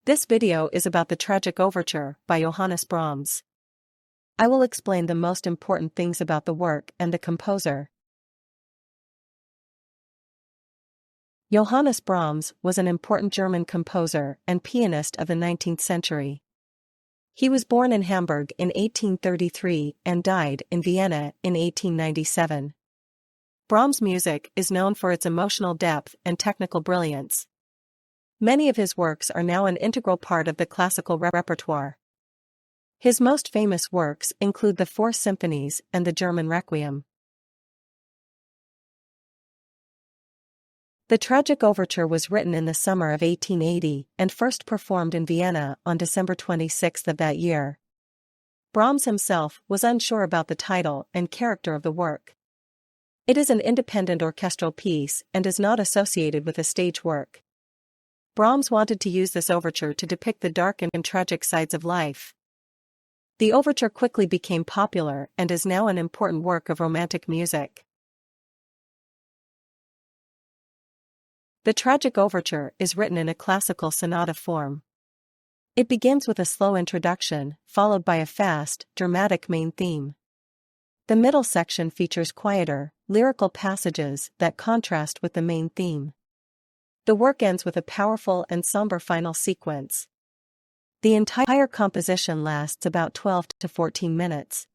This video is about the Tragic Overture by Johannes Brahms. I will explain the most important things about the work and the composer. Johannes Brahms was an important German composer and pianist of the 19th century. He was born in Hamburg in 1833 and died in Vienna in 1897. Brahms' music is known for its emotional depth and technical brilliance. Many of his works are now an integral part of the classical repertoire. His most famous works include the Four Symphonies and the German Requiem. The Tragic Overture was written in the summer of 1880 and first performed in Vienna on December 26 of that year. Brahms himself was unsure about the title and character of the work. It is an independent orchestral piece and is not associated with a stage work. Brahms wanted to use this overture to depict the dark and tragic sides of life. The overture quickly became popular and is now an important work of romantic music. The Tragic Overture is written in a classical sonata form. It begins with a slow introduction, followed by a fast, dramatic main theme. The middle section features quieter, lyrical passages that contrast with the main theme. The work ends with a powerful and somber final sequence. The entire composition lasts about 12 to 14 minutes.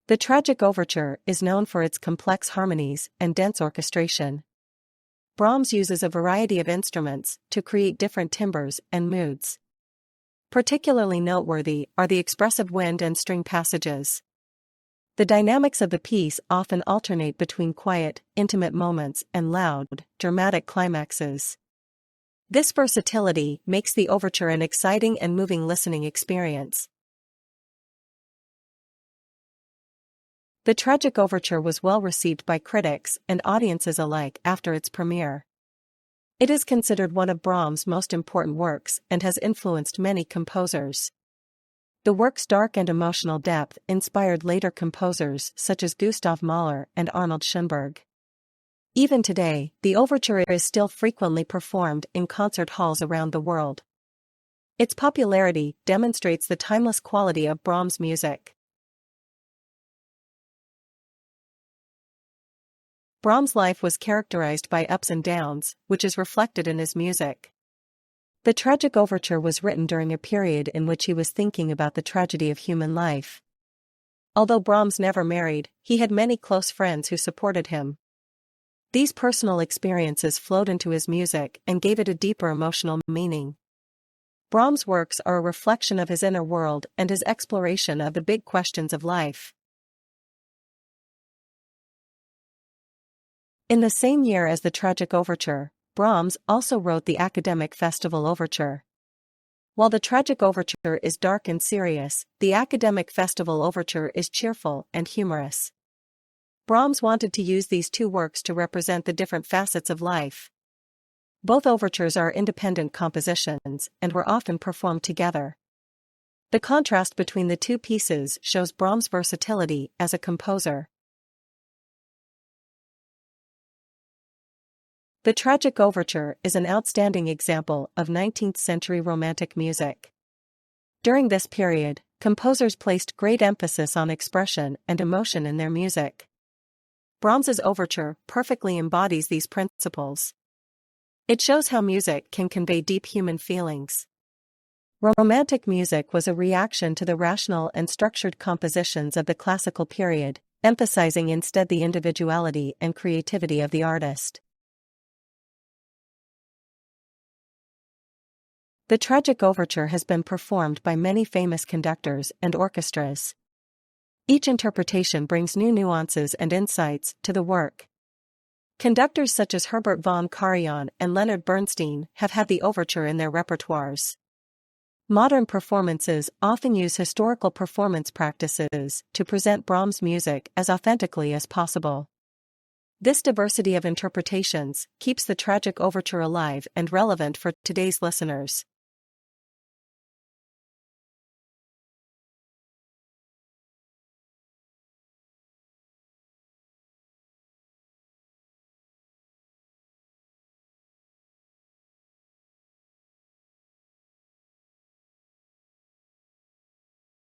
The Tragic Overture is known for its complex harmonies and dense orchestration. Brahms uses a variety of instruments to create different timbres and moods. Particularly noteworthy are the expressive wind and string passages. The dynamics of the piece often alternate between quiet, intimate moments and loud, dramatic climaxes. This versatility makes the overture an exciting and moving listening experience. The Tragic Overture was well received by critics and audiences alike after its premiere. It is considered one of Brahms' most important works and has influenced many composers. The work's dark and emotional depth inspired later composers such as Gustav Mahler and Arnold Schoenberg. Even today, the overture is still frequently performed in concert halls around the world. Its popularity demonstrates the timeless quality of Brahms' music. Brahms' life was characterized by ups and downs, which is reflected in his music. The Tragic Overture was written during a period in which he was thinking about the tragedy of human life. Although Brahms never married, he had many close friends who supported him. These personal experiences flowed into his music and gave it a deeper emotional meaning. Brahms' works are a reflection of his inner world and his exploration of the big questions of life. In the same year as the Tragic Overture, Brahms also wrote the Academic Festival Overture. While the Tragic Overture is dark and serious, the Academic Festival Overture is cheerful and humorous. Brahms wanted to use these two works to represent the different facets of life. Both overtures are independent compositions and were often performed together. The contrast between the two pieces shows Brahms' versatility as a composer. The Tragic Overture is an outstanding example of 19th-century Romantic music. During this period, composers placed great emphasis on expression and emotion in their music. Brahms's overture perfectly embodies these principles. It shows how music can convey deep human feelings. Romantic music was a reaction to the rational and structured compositions of the classical period, emphasizing instead the individuality and creativity of the artist. The Tragic Overture has been performed by many famous conductors and orchestras. Each interpretation brings new nuances and insights to the work. Conductors such as Herbert von Karajan and Leonard Bernstein have had the overture in their repertoires. Modern performances often use historical performance practices to present Brahms' music as authentically as possible. This diversity of interpretations keeps the Tragic Overture alive and relevant for today's listeners.